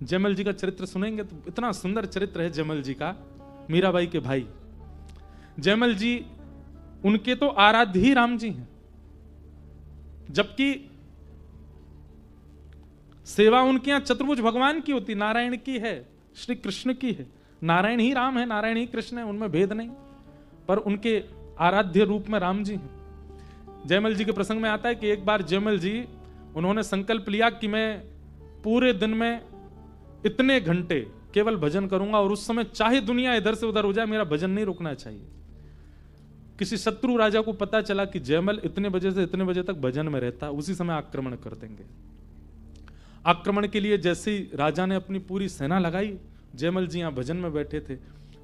जयमल जी का चरित्र सुनेंगे तो इतना सुंदर चरित्र है जयमल जी का। मीराबाई के भाई जयमल जी, उनके तो आराध्य ही राम जी हैं, जबकि सेवा उनके यहां चतुर्भुज भगवान की होती, नारायण की है, श्री कृष्ण की है। नारायण ही राम है, नारायण ही कृष्ण है, उनमें भेद नहीं, पर उनके आराध्य रूप में राम जी हैं। जयमल जी के प्रसंग में आता है कि एक बार जयमल जी उन्होंने संकल्प लिया कि मैं पूरे दिन में इतने घंटे केवल भजन करूंगा, और उस समय चाहे दुनिया इधर से उधर हो जाए, मेरा भजन नहीं रुकना चाहिए। किसी शत्रु राजा को पता चला कि जयमल इतने बजे से इतने बजे तक भजन में रहता, उसी समय आक्रमण कर देंगे। आक्रमण के लिए जैसे ही राजा ने अपनी पूरी सेना लगाई, जयमल जी यहां भजन में बैठे थे।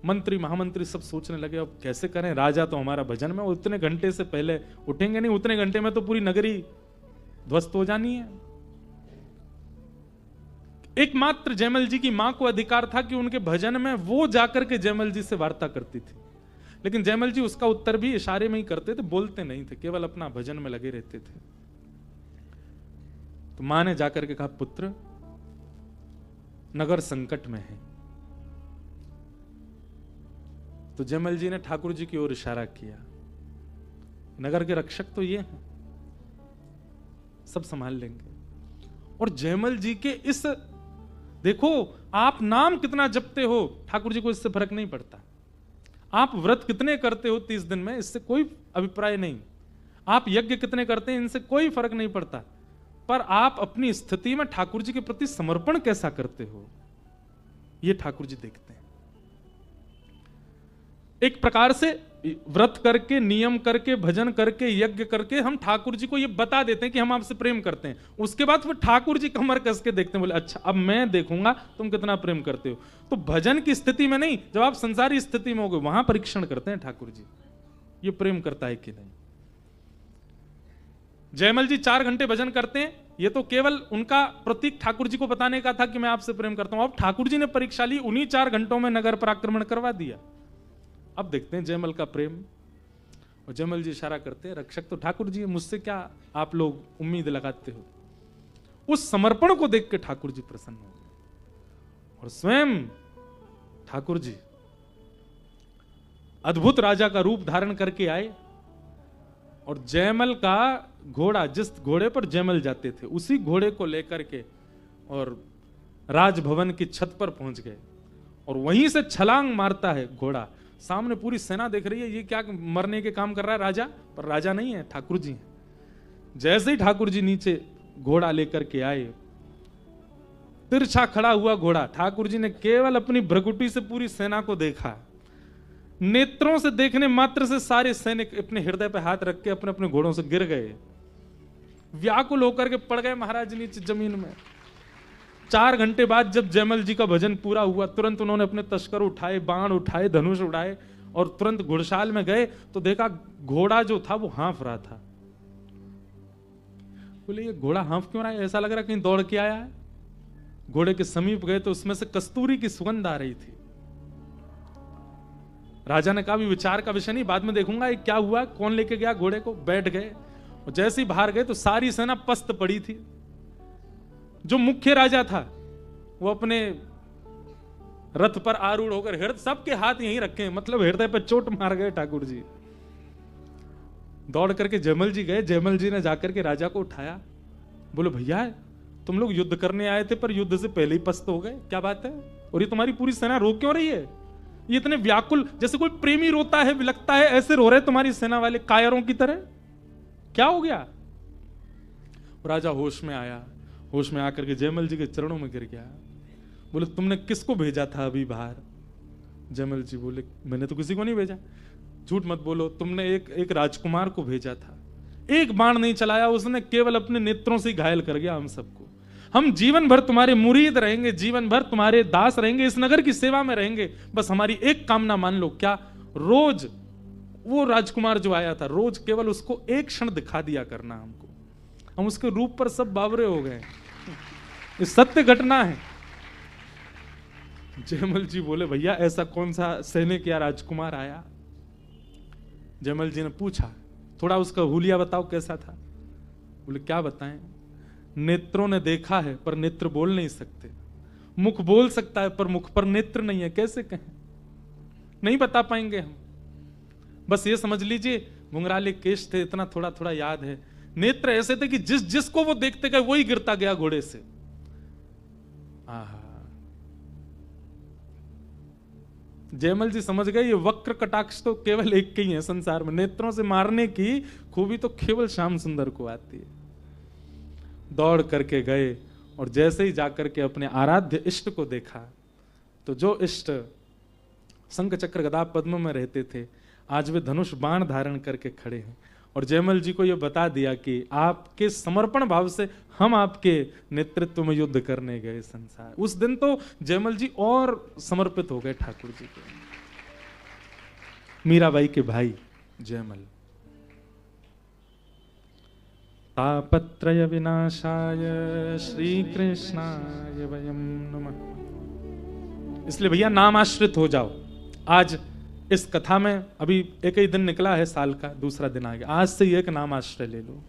मंत्री महामंत्री सब सोचने लगे अब कैसे करें, राजा तो हमारा भजन में, उतने घंटे से पहले उठेंगे नहीं, उतने घंटे में तो पूरी नगरी ध्वस्त हो जानी है। एकमात्र जयमल जी की मां को अधिकार था कि उनके भजन में वो जाकर के जयमल जी से वार्ता करती थी, लेकिन जयमल जी उसका उत्तर भी इशारे में ही करते थे, बोलते नहीं थे, केवल अपना भजन में लगे रहते थे। तो मां ने जाकर के कहा, पुत्र नगर संकट में है। तो जयमल जी ने ठाकुर जी की ओर इशारा किया, नगर के रक्षक तो ये हैं, सब संभाल लेंगे। और जयमल जी के इस, देखो आप नाम कितना जपते हो, ठाकुर जी को इससे फर्क नहीं पड़ता। आप व्रत कितने करते हो 30 दिन में, इससे कोई अभिप्राय नहीं। आप यज्ञ कितने करते हैं, इनसे कोई फर्क नहीं पड़ता। पर आप अपनी स्थिति में ठाकुर जी के प्रति समर्पण कैसा करते हो, यह ठाकुर जी देखते हैं। एक प्रकार से व्रत करके, नियम करके, भजन करके, यज्ञ करके हम ठाकुर जी को यह बता देते हैं कि हम आपसे प्रेम करते हैं। उसके बाद फिर ठाकुर जी कमर कस के देखते हैं, बोले अच्छा अब मैं देखूंगा तुम कितना प्रेम करते हो। तो भजन की स्थिति में नहीं, जब आप संसारी स्थिति में हो गए, वहां परीक्षण करते हैं ठाकुर जी ये प्रेम करता है कि नहीं। जयमल जी 4 घंटे भजन करते हैं, ये तो केवल उनका प्रतीक ठाकुर जी को बताने का था कि मैं आपसे प्रेम करता हूं। अब ठाकुर जी ने परीक्षा ली, उन्हीं 4 घंटों में नगर पर आक्रमण करवा दिया। अब देखते हैं जयमल का प्रेम। और जयमल जी इशारा करते हैं, रक्षक तो ठाकुर जी है, मुझसे क्या आप लोग उम्मीद लगाते हो। उस समर्पण को देख के ठाकुर जी प्रसन्न हो गए, और स्वयं ठाकुर जी अद्भुत राजा का रूप धारण करके आए, और जयमल का घोड़ा, जिस घोड़े पर जयमल जाते थे, उसी घोड़े को लेकर के और राजभवन की छत पर पहुंच गए। और वहीं से छलांग मारता है घोड़ा, सामने पूरी सेना देख रही है, ये क्या मरने के काम कर रहा है राजा, पर राजा नहीं है, ठाकुर जी हैं। जैसे ही ठाकुर जी नीचे घोड़ा लेकर के आए, तिरछा खड़ा हुआ घोड़ा, ठाकुर जी ने केवल अपनी भ्रकुटी से पूरी सेना को देखा। नेत्रों से देखने मात्र से सारे सैनिक अपने हृदय पर हाथ रख के अपने अपने घोड़ों से गिर गए, व्याकुल होकर के पड़ गए महाराज नीचे जमीन में। 4 घंटे बाद जब जयमल जी का भजन पूरा हुआ, तुरंत उन्होंने अपने तस्कर उठाए, बाण उठाए, धनुष उड़ाए, और तुरंत घुड़शाल में गए तो देखा घोड़ा जो था वो हाँफ रहा था। बोले ये घोड़ा हाँफ क्यों रहा है, ऐसा लग रहा कहीं दौड़ के आया है। घोड़े के समीप गए तो उसमें से कस्तूरी की सुगंध आ रही थी। राजा ने कहा भी विचार का विषय नहीं, बाद में देखूंगा ये क्या हुआ, कौन लेके गया घोड़े को। बैठ गए, और जैसे ही बाहर गए तो सारी सेना पस्त पड़ी थी। जो मुख्य राजा था वो अपने रथ पर आरूढ़ होकर, हृदय सबके हाथ यहीं रखे, मतलब हृदय पर चोट मार गए ठाकुर जी। दौड़ करके जयमल जी गए, जयमल जी ने जाकर के राजा को उठाया, बोले भैया तुम लोग युद्ध करने आए थे पर युद्ध से पहले ही पस्त हो गए, क्या बात है, और ये तुम्हारी पूरी सेना रो क्यों रही है, ये इतने व्याकुल, जैसे कोई प्रेमी रोता है, विलखता है, ऐसे रो रहे तुम्हारी सेना वाले कायरों की तरह, क्या हो गया। राजा होश में आया, होश में आकर के जयमल जी के चरणों में गिर गया। बोले तुमने किसको भेजा था अभी बाहर। जयमल जी बोले मैंने तो किसी को नहीं भेजा। झूठ मत बोलो, तुमने एक राजकुमार को भेजा था, एक बाण नहीं चलाया उसने, केवल अपने नेत्रों से घायल कर गया हम सबको। हम जीवन भर तुम्हारे मुरीद रहेंगे, जीवन भर तुम्हारे दास रहेंगे, इस नगर की सेवा में रहेंगे, बस हमारी एक कामना मान लो। क्या, रोज वो राजकुमार जो आया था, रोज केवल उसको एक क्षण दिखा दिया करना हमको, हम उसके रूप पर सब बावरे हो गए, ये सत्य घटना है। जयमल जी बोले भैया ऐसा कौन सा सैनिक या राजकुमार आया। जयमल जी ने पूछा थोड़ा उसका हुलिया बताओ कैसा था। बोले क्या बताएं, नेत्रों ने देखा है पर नेत्र बोल नहीं सकते, मुख बोल सकता है पर मुख पर नेत्र नहीं है, कैसे कहें, नहीं बता पाएंगे हम। बस ये समझ लीजिए घुंघराले केश थे, इतना थोड़ा थोड़ा याद है। नेत्र ऐसे थे कि जिस जिसको वो देखते गए वही गिरता गया घोड़े से। आहा, जयमल जी समझ गए ये वक्र कटाक्ष तो केवल एक के ही है संसार में, नेत्रों से मारने की खूबी तो केवल श्याम सुंदर को आती है। दौड़ करके गए और जैसे ही जाकर के अपने आराध्य इष्ट को देखा, तो जो इष्ट शंख चक्र गदा पद्म में रहते थे, आज वे धनुष बाण धारण करके खड़े हैं। और जयमल जी को यह बता दिया कि आपके समर्पण भाव से हम आपके नेतृत्व में युद्ध करने गए संसार। उस दिन तो जयमल जी और समर्पित हो गए ठाकुर जी को। मीराबाई के भाई जयमल। तापत्रय विनाशाय श्री कृष्णाय वयम नमः। इसलिए भैया नाम आश्रित हो जाओ। आज इस कथा में अभी एक ही दिन निकला है साल का, दूसरा दिन आ गया, आज से ही एक नाम आश्रय ले लो।